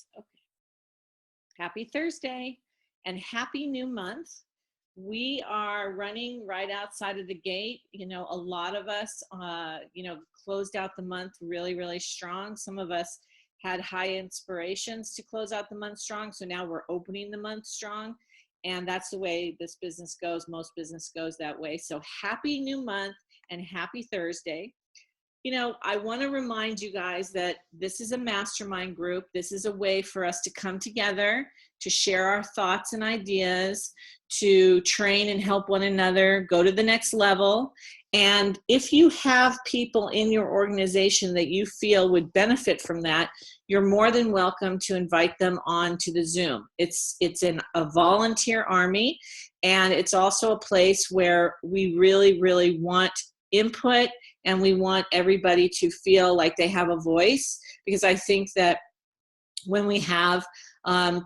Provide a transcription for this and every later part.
this. Okay. Happy Thursday and happy new month. We are running right outside of the gate. You know, a lot of us, closed out the month really, really strong. Some of us had high inspirations to close out the month strong. So now we're opening the month strong. And that's the way this business goes. Most business goes that way. So happy new month and happy Thursday. You know, I want to remind you guys that this is a mastermind group. This is a way for us to come together, to share our thoughts and ideas, to train and help one another go to the next level. And if you have people in your organization that you feel would benefit from that, you're more than welcome to invite them on to the Zoom. It's a volunteer army, and it's also a place where we really, really want input, and we want everybody to feel like they have a voice, because I think that when we have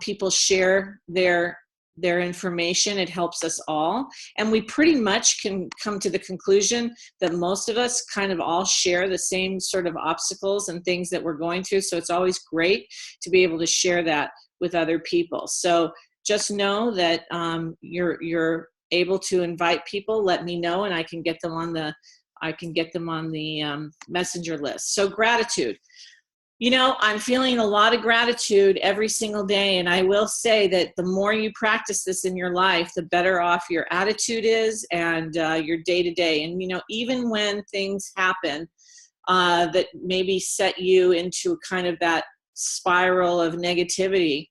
people share their information, it helps us all. And we pretty much can come to the conclusion that most of us kind of all share the same sort of obstacles and things that we're going through. So it's always great to be able to share that with other people. So just know that you're able to invite people. Let me know, and I can get them on the messenger list. So gratitude. You know, I'm feeling a lot of gratitude every single day, and I will say that the more you practice this in your life, the better off your attitude is and your day-to-day. And, you know, even when things happen that maybe set you into kind of that spiral of negativity,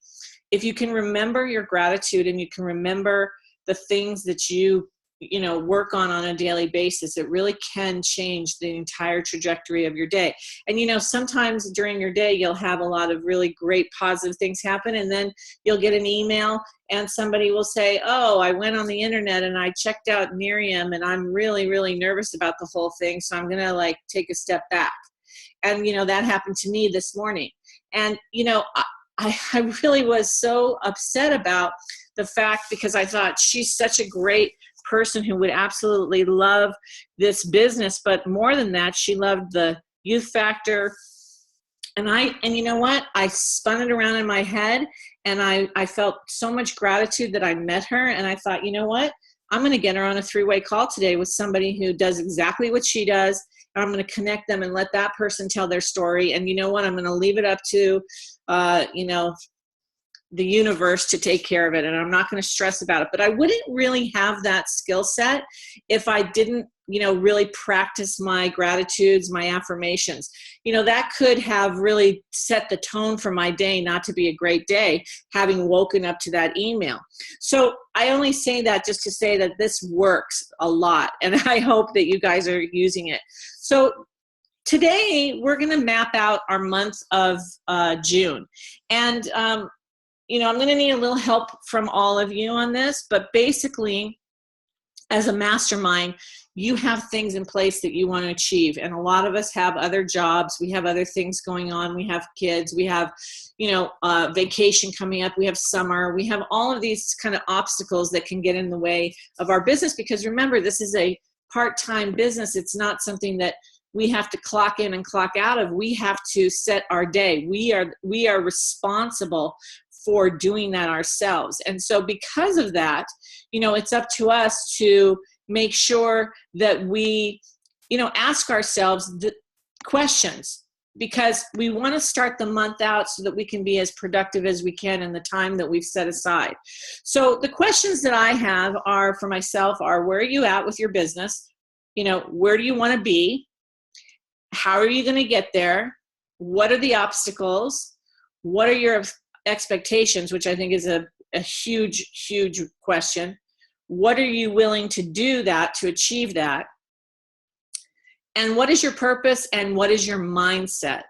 if you can remember your gratitude and you can remember the things that you work on a daily basis, it really can change the entire trajectory of your day. And, you know, sometimes during your day, you'll have a lot of really great positive things happen. And then you'll get an email and somebody will say, oh, I went on the internet and I checked out Miriam and I'm really, really nervous about the whole thing. So I'm going to take a step back. And, you know, that happened to me this morning. And, you know, I really was so upset about the fact, because I thought she's such a great person who would absolutely love this business, but more than that, she loved the youth factor. And you know what? I spun it around in my head, and I felt so much gratitude that I met her, and I thought, you know what? I'm going to get her on a 3-way call today with somebody who does exactly what she does, and I'm going to connect them and let that person tell their story. And you know what? I'm going to leave it up to, the universe to take care of it, and I'm not going to stress about it. But I wouldn't really have that skill set if I didn't, really practice my gratitudes, my affirmations. You know, that could have really set the tone for my day not to be a great day, having woken up to that email. So I only say that just to say that this works a lot, and I hope that you guys are using it. So today we're going to map out our month of June. And I'm going to need a little help from all of you on this, but basically, as a mastermind, you have things in place that you want to achieve. And a lot of us have other jobs. We have other things going on. We have kids. We have, vacation coming up. We have summer. We have all of these kind of obstacles that can get in the way of our business, because remember, this is a part-time business. It's not something that we have to clock in and clock out of. We have to set our day. We are responsible for doing that ourselves. And so because of that, it's up to us to make sure that we, ask ourselves the questions, because we want to start the month out so that we can be as productive as we can in the time that we've set aside. So the questions that I have are for myself are, where are you at with your business? Where do you want to be? How are you going to get there? What are the obstacles? What are your expectations, which I think is a huge, huge question. What are you willing to do to achieve that? And what is your purpose, and what is your mindset?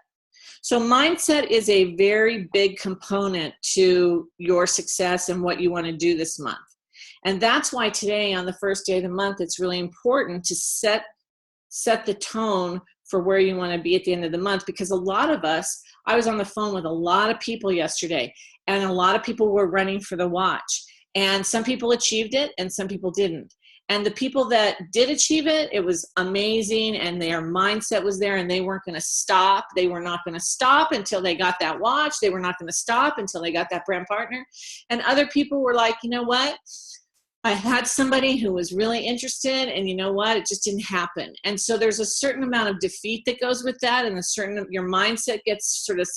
So mindset is a very big component to your success and what you want to do this month. And that's why today, on the first day of the month, it's really important to set the tone for where you want to be at the end of the month. Because a lot of us, I was on the phone with a lot of people yesterday, and a lot of people were running for the watch. And some people achieved it and some people didn't. And the people that did achieve it, it was amazing, and their mindset was there, and they weren't going to stop. They were not going to stop until they got that watch. They were not going to stop until they got that brand partner. And other people were like, you know what? I had somebody who was really interested, and you know what? It just didn't happen. And so there's a certain amount of defeat that goes with that, and your mindset gets sort of,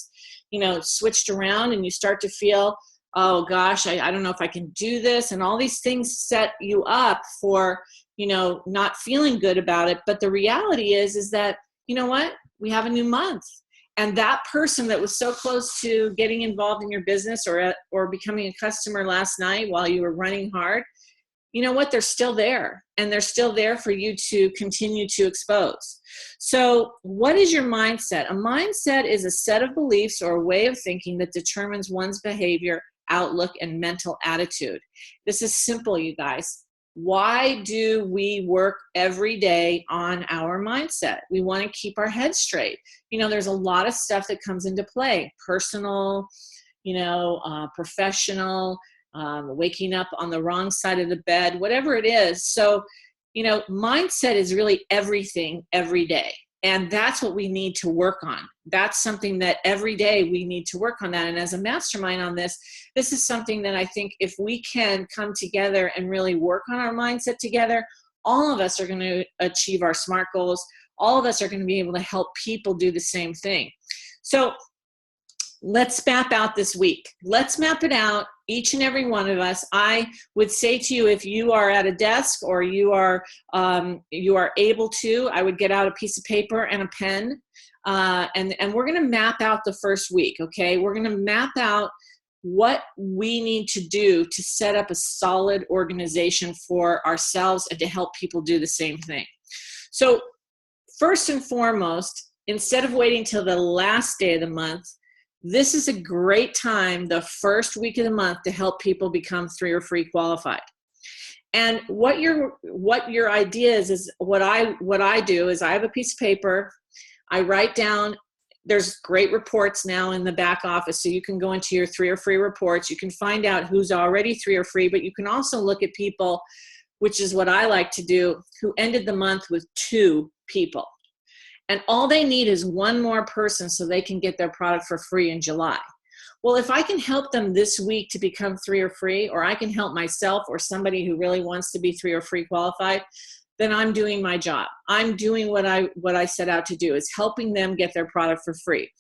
switched around, and you start to feel, oh gosh, I don't know if I can do this. And all these things set you up for, not feeling good about it. But the reality is that, you know what? We have a new month. And that person that was so close to getting involved in your business or becoming a customer last night while you were running hard, you know what? They're still there, and they're still there for you to continue to expose. So what is your mindset? A mindset is a set of beliefs or a way of thinking that determines one's behavior, outlook, and mental attitude. This is simple, you guys. Why do we work every day on our mindset? We want to keep our head straight. There's a lot of stuff that comes into play. Personal, professional, waking up on the wrong side of the bed, whatever it is. So, mindset is really everything every day. And that's what we need to work on. That's something that every day we need to work on that. And as a mastermind on this is something that I think if we can come together and really work on our mindset together, all of us are going to achieve our SMART goals. All of us are going to be able to help people do the same thing. So let's map out this week. Let's map it out, each and every one of us. I would say to you, if you are at a desk or you are able to, I would get out a piece of paper and a pen, and we're going to map out the first week, okay? We're going to map out what we need to do to set up a solid organization for ourselves and to help people do the same thing. So first and foremost, instead of waiting till the last day of the month, this is a great time, the first week of the month, to help people become 3 or free qualified. And what your idea is what I do is I have a piece of paper. I write down, there's great reports now in the back office, so you can go into your 3 or free reports. You can find out who's already 3 or free, but you can also look at people, which is what I like to do, who ended the month with 2 people. And all they need is 1 more person so they can get their product for free in July. Well, if I can help them this week to become 3 or free, or I can help myself or somebody who really wants to be 3 or free qualified, then I'm doing my job. I'm doing what I set out to do, is helping them get their product for free.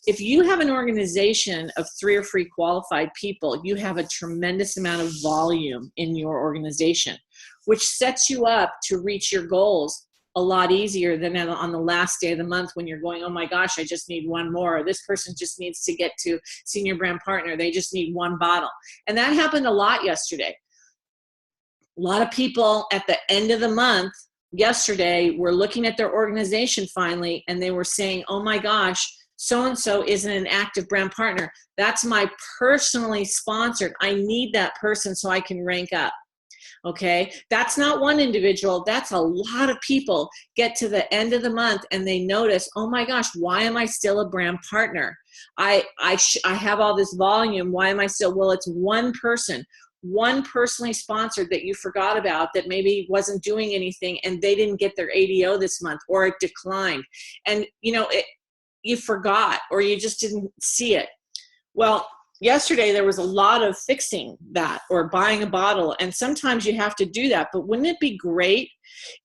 If you have an organization of 3 or free qualified people, you have a tremendous amount of volume in your organization, which sets you up to reach your goals a lot easier than on the last day of the month when you're going, oh my gosh, I just need 1 more. Or this person just needs to get to senior brand partner. They just need 1 bottle. And that happened a lot yesterday. A lot of people at the end of the month yesterday were looking at their organization finally, and they were saying, oh my gosh, so-and-so isn't an active brand partner. That's my personally sponsored. I need that person so I can rank up. Okay, that's not one individual. That's a lot of people get to the end of the month and they notice, oh my gosh, why am I still a brand partner? I have all this volume. Why am I still? Well, it's one person, one personally sponsored that you forgot about that maybe wasn't doing anything, and they didn't get their ADO this month, or it declined. And you forgot, or you just didn't see it. Well, yesterday there was a lot of fixing that or buying a bottle, and sometimes you have to do that. But wouldn't it be great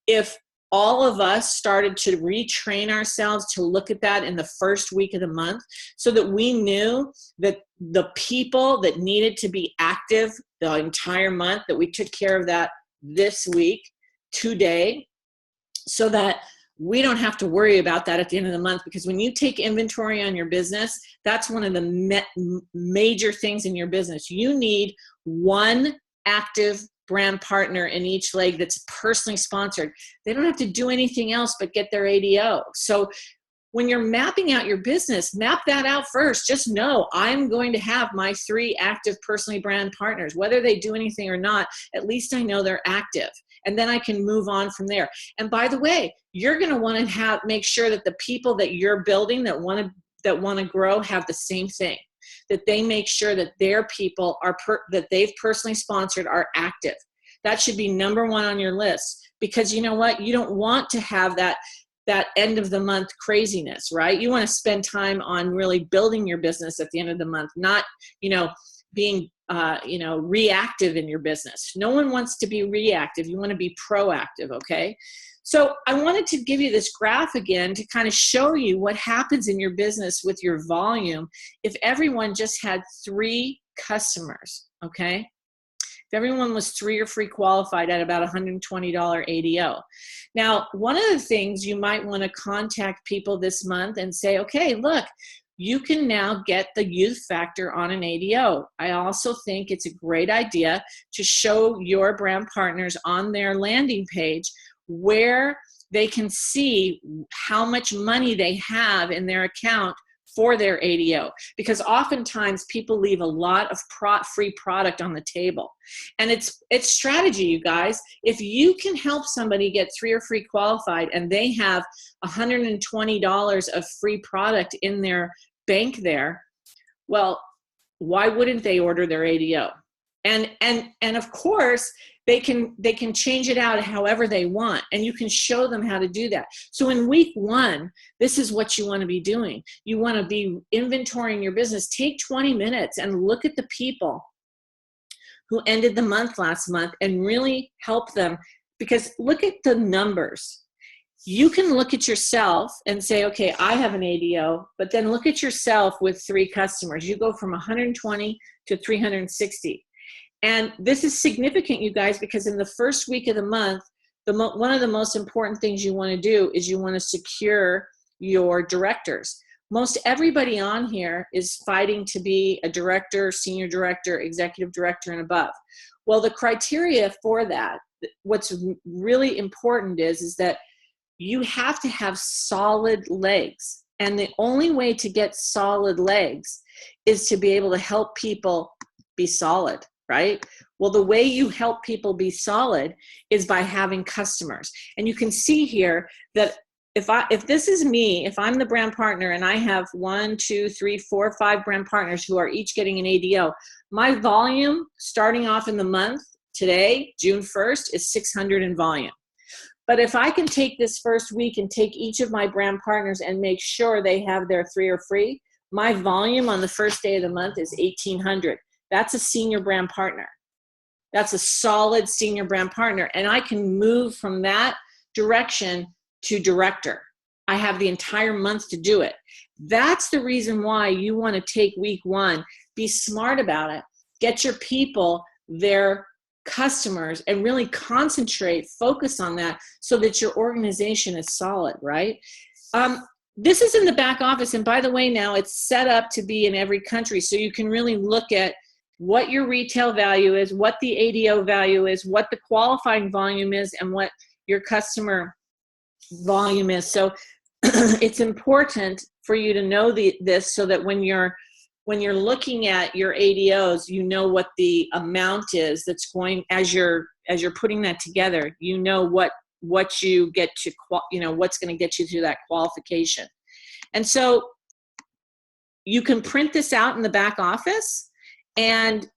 if all of us started to retrain ourselves to look at that in the first week of the month, so that we knew that the people that needed to be active the entire month, that we took care of that this week, today, so that we don't have to worry about that at the end of the month? Because when you take inventory on your business, that's one of the major things in your business. You need 1 active brand partner in each leg that's personally sponsored. They don't have to do anything else but get their ADO. So when you're mapping out your business, map that out first. Just know I'm going to have my 3 active personally brand partners. Whether they do anything or not, at least I know they're active. And then I can move on from there. And by the way, you're going to want to make sure that the people that you're building that want to grow have the same thing, that they make sure that their people that they've personally sponsored are active. That should be number one on your list, because you know what? You don't want to have that end of the month craziness, right? You want to spend time on really building your business at the end of the month, not, being, reactive in your business. No one wants to be reactive. You want to be proactive. Okay. So I wanted to give you this graph again to kind of show you what happens in your business with your volume if everyone just had 3 customers. Okay. If everyone was 3 or free qualified at about $120 ADO. Now, one of the things you might want to contact people this month and say, okay, look, you can now get the youth factor on an ADO. I also think it's a great idea to show your brand partners on their landing page where they can see how much money they have in their account for their ADO, because oftentimes people leave a lot of free product on the table. And it's strategy, you guys. If you can help somebody get 3 or free qualified and they have $120 of free product in their bank there, well, why wouldn't they order their ADO? And of course, they can change it out however they want, and you can show them how to do that. So in week 1, this is what you want to be doing. You want to be inventorying your business. Take 20 minutes and look at the people who ended the month last month and really help them, because look at the numbers. You can look at yourself and say, okay, I have an ADO, but then look at yourself with 3 customers. You go from 120 to 360. And this is significant, you guys, because in the first week of the month, one of the most important things you want to do is you want to secure your directors. Most everybody on here is fighting to be a director, senior director, executive director, and above. Well, the criteria for that, what's really important is that you have to have solid legs. And the only way to get solid legs is to be able to help people be solid. Right? Well, the way you help people be solid is by having customers. And you can see here that if this is me, if I'm the brand partner and I have 1, 2, 3, 4, 5 brand partners who are each getting an ADO, my volume starting off in the month today, June 1st, is 600 in volume. But if I can take this first week and take each of my brand partners and make sure they have their 3 or free, my volume on the first day of the month is 1,800. That's a senior brand partner. That's a solid senior brand partner. And I can move from that direction to director. I have the entire month to do it. That's the reason why you want to take week 1. Be smart about it. Get your people their customers and really concentrate, focus on that so that your organization is solid, right? This is in the back office. And by the way, now it's set up to be in every country. So you can really look at what your retail value is, what the ADO value is, what the qualifying volume is, and what your customer volume is. So it's important for you to know this so that when you're looking at your ADOs, you know what the amount is that's going, as you're putting that together, you know what you get to, what's going to get you through that qualification. And so you can print this out in the back office. And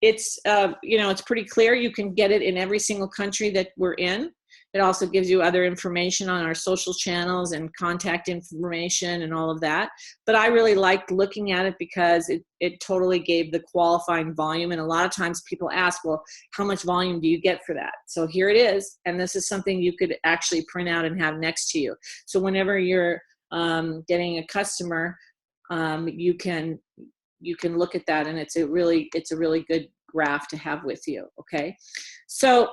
it's, it's pretty clear. You can get it in every single country that we're in. It also gives you other information on our social channels and contact information and all of that. But I really liked looking at it because it totally gave the qualifying volume. And a lot of times people ask, well, how much volume do you get for that? So here it is. And this is something you could actually print out and have next to you. So whenever you're getting a customer, you can look at that, and it's a really good graph to have with you. Okay. So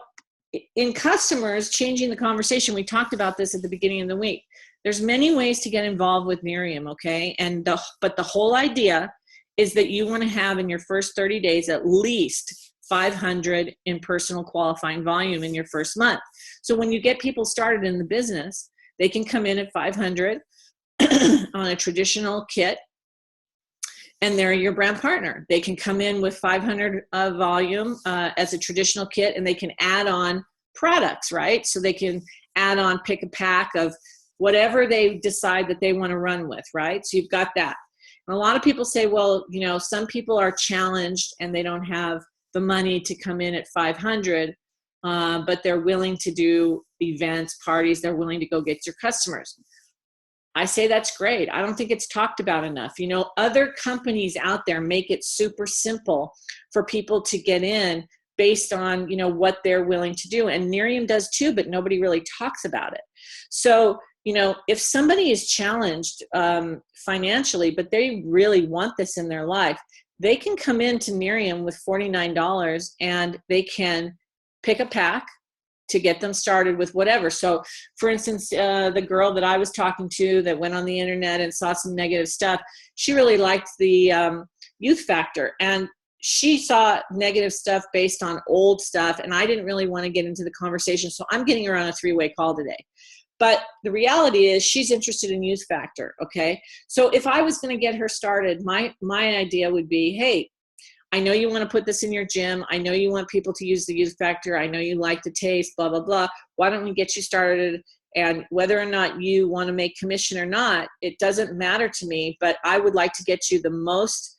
in customers, changing the conversation, we talked about this at the beginning of the week. There's many ways to get involved with Miriam. Okay. But the whole idea is that you want to have in your first 30 days, at least 500 in personal qualifying volume in your first month. So when you get people started in the business, they can come in at 500 on a traditional kit, and they're your brand partner. They can come in with 500 volume as a traditional kit, and they can add on products, right? So they can add on, pick a pack of whatever they decide that they want to run with, right? So you've got that. And a lot of people say, well, some people are challenged and they don't have the money to come in at 500. but they're willing to do events, parties. They're willing to go get your customers. I say that's great. I don't think it's talked about enough. You know, other companies out there make it super simple for people to get in based on, you know, what they're willing to do. And Miriam does too, but nobody really talks about it. So, you know, if somebody is challenged financially, but they really want this in their life, they can come in to Miriam with $49 and they can pick a pack to get them started with whatever. So for instance, the girl that I was talking to that went on the internet and saw some negative stuff, she really liked the youth factor. And she saw negative stuff based on old stuff. And I didn't really want to get into the conversation. So I'm getting her on a 3-way call today. But the reality is she's interested in youth factor. Okay. So if I was going to get her started, my idea would be, hey, I know you want to put this in your gym. I know you want people to use the youth factor. I know you like the taste, blah, blah, blah. Why don't we get you started? And whether or not you want to make commission or not, it doesn't matter to me, but I would like to get you the most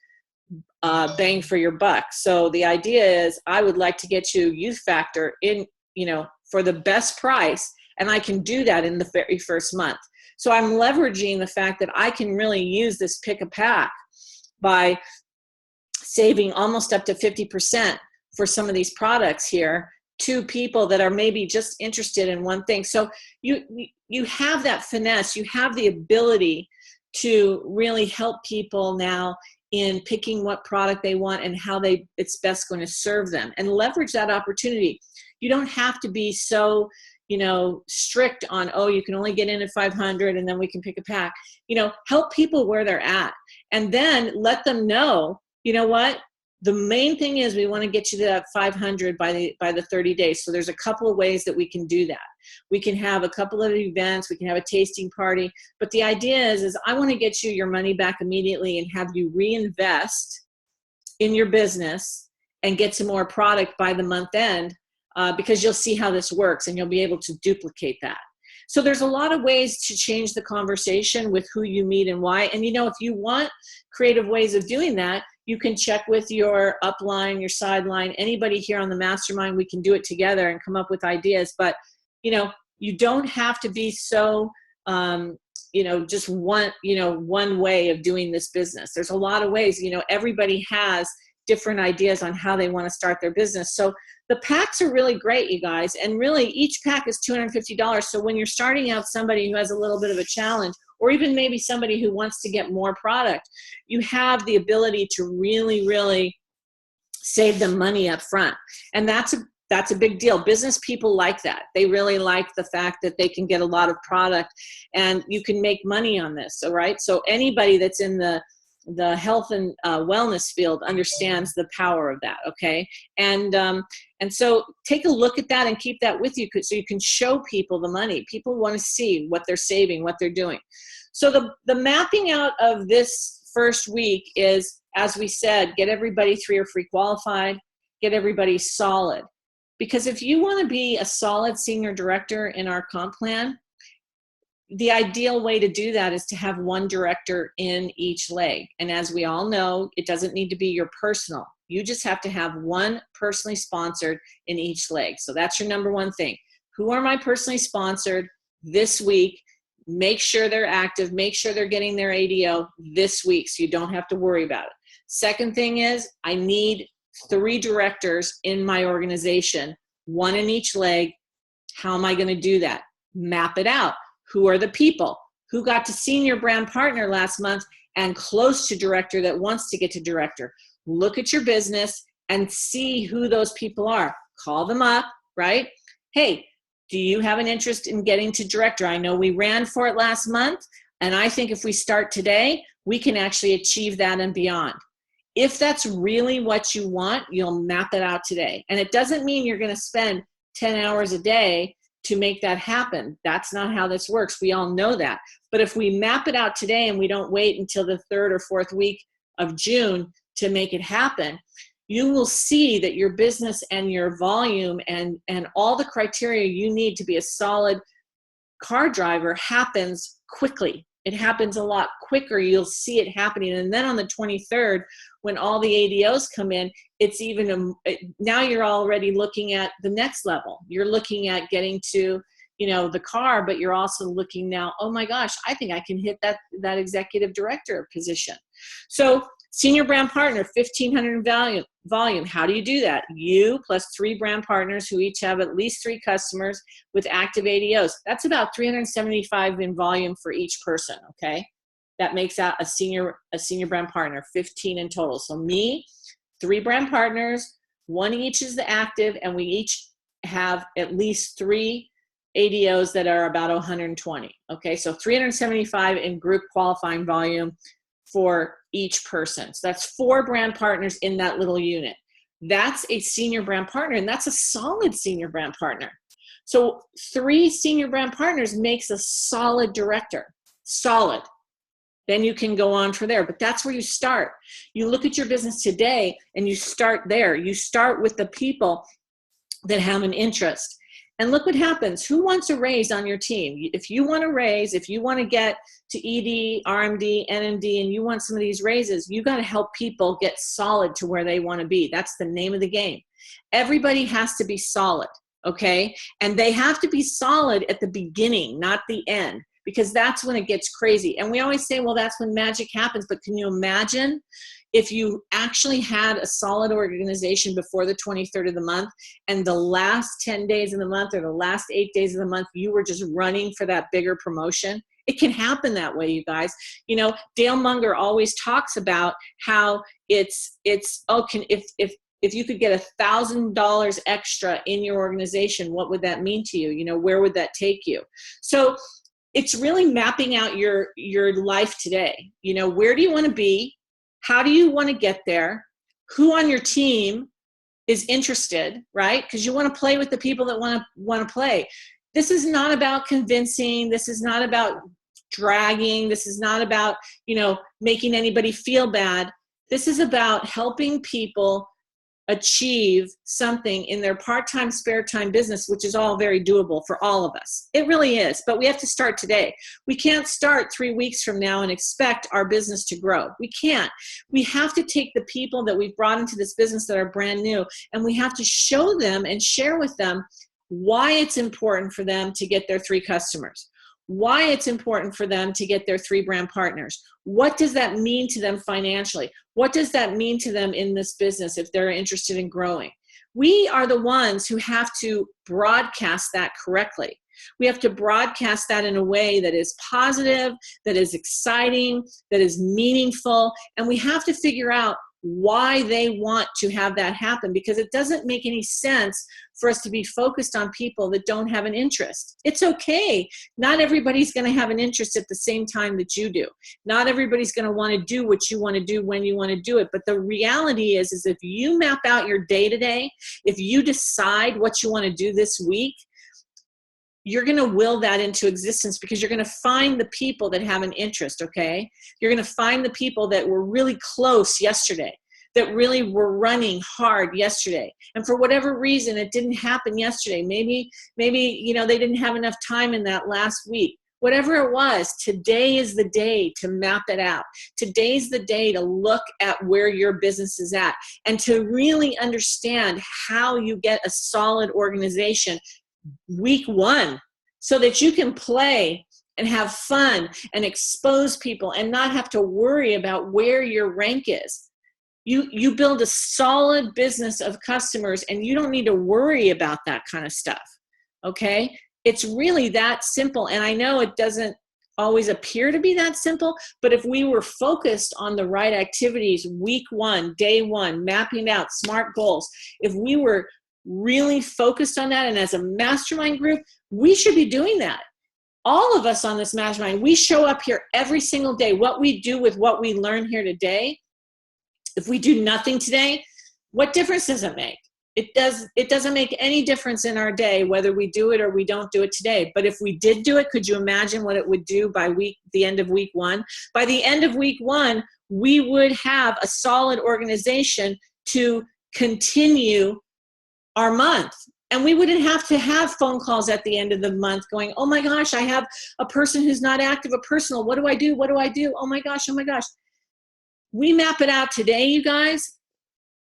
bang for your buck. So the idea is I would like to get you youth factor in, you know, for the best price. And I can do that in the very first month. So I'm leveraging the fact that I can really use this pick a pack by saving almost up to 50% for some of these products here to people that are maybe just interested in one thing. So you have that finesse, you have the ability to really help people now in picking what product they want and how it's best going to serve them, and leverage that opportunity. You don't have to be so, you know, strict on, oh, you can only get in at 500 and then we can pick a pack. You know, help people where they're at, and then let them know, you know what, the main thing is we want to get you to that 500 by the 30 days. So there's a couple of ways that we can do that. We can have a couple of events, we can have a tasting party, but the idea is I want to get you your money back immediately and have you reinvest in your business and get some more product by the month end, because you'll see how this works and you'll be able to duplicate that. So there's a lot of ways to change the conversation with who you meet and why. And, you know, if you want creative ways of doing that, you can check with your upline, your sideline, anybody here on the mastermind. We can do it together and come up with ideas. But, you know, you don't have to be so, you know, just one way of doing this business. There's a lot of ways. You know, everybody has different ideas on how they want to start their business. So the packs are really great, you guys. And really each pack is $250. So when you're starting out somebody who has a little bit of a challenge, or even maybe somebody who wants to get more product, you have the ability to really, really save them money up front. And that's a big deal. Business people like that. They really like the fact that they can get a lot of product and you can make money on this. All right. So anybody that's in the health and wellness field understands the power of that. Okay. And so take a look at that and keep that with you so you can show people the money. People want to see what they're saving, what they're doing. So the mapping out of this first week is, as we said, get everybody 3 or free qualified, get everybody solid. Because if you want to be a solid senior director in our comp plan, the ideal way to do that is to have one director in each leg. And as we all know, it doesn't need to be your personal. You just have to have one personally sponsored in each leg. So that's your number one thing. Who are my personally sponsored this week? Make sure they're active. Make sure they're getting their ADO this week so you don't have to worry about it. Second thing is I need 3 directors in my organization, 1 in each leg. How am I going to do that? Map it out. Who are the people? Who got to senior brand partner last month and close to director that wants to get to director? Look at your business and see who those people are. Call them up, right? Hey, do you have an interest in getting to director? I know we ran for it last month, and I think if we start today, we can actually achieve that and beyond. If that's really what you want, you'll map it out today. And it doesn't mean you're going to spend 10 hours a day to make that happen. That's not how this works. We all know that. But if we map it out today and we don't wait until the 3rd or 4th week of June to make it happen, you will see that your business and your volume and all the criteria you need to be a solid car driver happens quickly. It happens a lot quicker. You'll see it happening. And then on the 23rd, when all the ADOs come in, it's even, now you're already looking at the next level. You're looking at getting to, you know, the car, but you're also looking now, oh my gosh, I think I can hit that executive director position. So senior brand partner, 1,500 in volume. How do you do that? You plus 3 brand partners who each have at least 3 customers with active ADOs. That's about 375 in volume for each person, okay? That makes out a senior brand partner, 15 in total. So me, 3 brand partners, 1 each is the active, and we each have at least 3 ADOs that are about 120. Okay, so 375 in group qualifying volume for each person. So that's 4 brand partners in that little unit. That's a senior brand partner, and that's a solid senior brand partner. So 3 senior brand partners makes a solid director. Solid. Then you can go on from there. But that's where you start. You look at your business today and you start there. You start with the people that have an interest. And look what happens. Who wants a raise on your team? If you want a raise, if you want to get to ED, RMD, NMD, and you want some of these raises, you got to help people get solid to where they want to be. That's the name of the game. Everybody has to be solid, okay? And they have to be solid at the beginning, not the end, because that's when it gets crazy. And we always say, well, that's when magic happens. But can you imagine if you actually had a solid organization before the 23rd of the month, and the last 10 days of the month or the last 8 days of the month, you were just running for that bigger promotion? It can happen that way, you guys. You know, Dale Munger always talks about how if you could get $1,000 extra in your organization, what would that mean to you? You know, where would that take you? So it's really mapping out your life today. You know, where do you want to be? How do you want to get there? Who on your team is interested, right? Because you want to play with the people that want to play. This is not about convincing. This is not about dragging. This is not about, you know, making anybody feel bad. This is about helping people achieve something in their part-time, spare time business, which is all very doable for all of us. It really is, but we have to start today. We can't start 3 weeks from now and expect our business to grow. We can't. We have to take the people that we've brought into this business that are brand new, and we have to show them and share with them why it's important for them to get their 3 customers, why it's important for them to get their 3 brand partners. What does that mean to them financially? What does that mean to them in this business if they're interested in growing? We are the ones who have to broadcast that correctly. We have to broadcast that in a way that is positive, that is exciting, that is meaningful, and we have to figure out why they want to have that happen, because it doesn't make any sense for us to be focused on people that don't have an interest. It's okay. Not everybody's going to have an interest at the same time that you do. Not everybody's going to want to do what you want to do when you want to do it. But the reality is if you map out your day-to-day, if you decide what you want to do this week, you're going to will that into existence, because you're going to find the people that have an interest, okay? You're going to find the people that were really close yesterday, that really were running hard yesterday. And for whatever reason, it didn't happen yesterday. Maybe, you know, they didn't have enough time in that last week. Whatever it was, today is the day to map it out. Today's the day to look at where your business is at and to really understand how you get a solid organization week 1, so that you can play and have fun and expose people and not have to worry about where your rank is. You build a solid business of customers, and you don't need to worry about that kind of stuff, okay? It's really that simple, and I know it doesn't always appear to be that simple, but if we were focused on the right activities week 1, day 1, mapping out SMART goals, if we were really focused on that, and as a mastermind group, we should be doing that. All of us on this mastermind, we show up here every single day. What we do with what we learn here today, if we do nothing today, what difference does it make? It doesn't make any difference in our day whether we do it or we don't do it today. But if we did do it, could you imagine what it would do by the end of week 1? By the end of week 1, we would have a solid organization to continue our month. And we wouldn't have to have phone calls at the end of the month going, oh my gosh, I have a person who's not active, a personal. What do I do? What do I do? Oh my gosh, oh my gosh. We map it out today, you guys.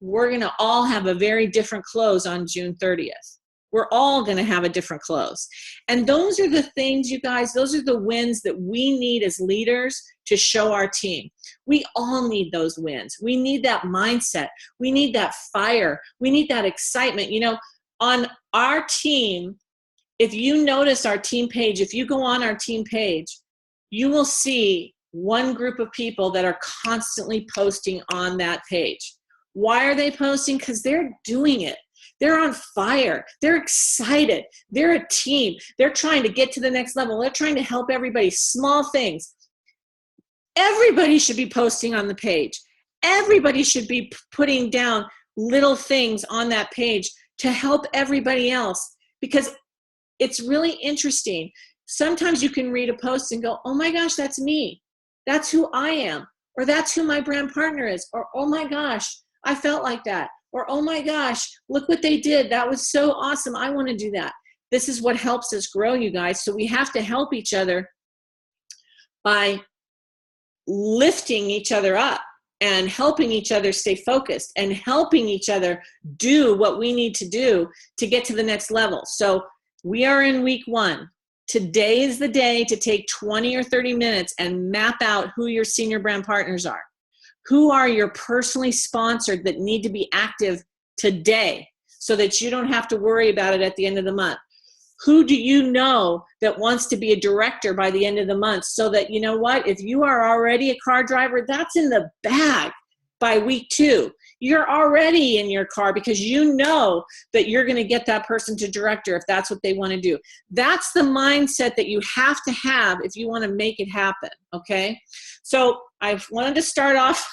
We're going to all have a very different close on June 30th. We're all going to have a different close. And those are the things, you guys, those are the wins that we need as leaders to show our team. We all need those wins. We need that mindset. We need that fire. We need that excitement. You know, on our team, if you notice our team page, if you go on our team page, you will see one group of people that are constantly posting on that page. Why are they posting? Because they're doing it. They're on fire. They're excited. They're a team. They're trying to get to the next level. They're trying to help everybody. Small things. Everybody should be posting on the page. Everybody should be putting down little things on that page to help everybody else, because it's really interesting. Sometimes you can read a post and go, oh my gosh, that's me. That's who I am. Or that's who my brand partner is. Or, oh my gosh, I felt like that. Or, oh my gosh, look what they did. That was so awesome. I want to do that. This is what helps us grow, you guys. So we have to help each other by lifting each other up and helping each other stay focused and helping each other do what we need to do to get to the next level. So we are in week 1. Today is the day to take 20 or 30 minutes and map out who your senior brand partners are. Who are your personally sponsored that need to be active today so that you don't have to worry about it at the end of the month? Who do you know that wants to be a director by the end of the month so that, you know what, if you are already a car driver, that's in the bag by week 2. You're already in your car because you know that you're going to get that person to director if that's what they want to do. That's the mindset that you have to have if you want to make it happen, okay? So I wanted to start off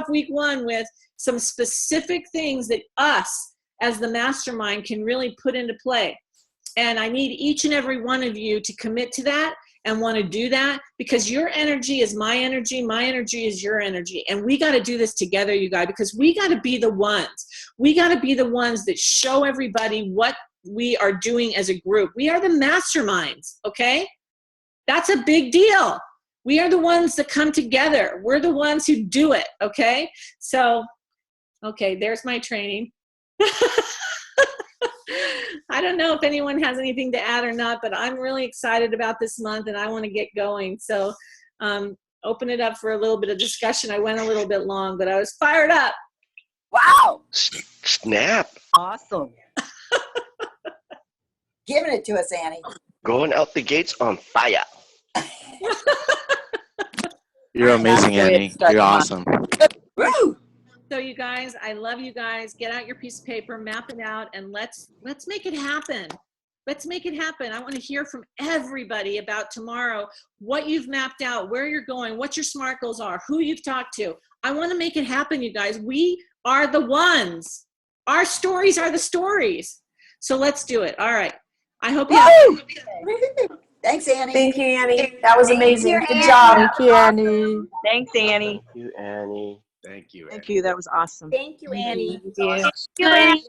week 1 with some specific things that us as the mastermind can really put into play. And I need each and every one of you to commit to that and want to do that, because your energy is my energy is your energy. And we got to do this together, you guys, because we got to be the ones. We got to be the ones that show everybody what we are doing as a group. We are the masterminds, okay? That's a big deal. We are the ones that come together. We're the ones who do it, okay? So, okay, there's my training. I don't know if anyone has anything to add or not, but I'm really excited about this month and I want to get going. So open it up for a little bit of discussion. I went a little bit long, but I was fired up. Wow. Snap. Awesome. Giving it to us, Annie. Going out the gates on fire. You're amazing, Annie. You're awesome. Woo! So you guys, I love you guys. Get out your piece of paper, map it out, and let's make it happen. Let's make it happen. I want to hear from everybody about tomorrow, what you've mapped out, where you're going, what your SMART goals are, who you've talked to. I want to make it happen, you guys. We are the ones. Our stories are the stories. So let's do it. All right. I hope you have Thanks, Annie. Thank you, Annie. That was amazing. Good job. Thank you, Annie. Thanks, Annie. Thank you, Annie. Thank you, Annie. Thank you. That was awesome. Thank you, Annie. Thank you, Annie.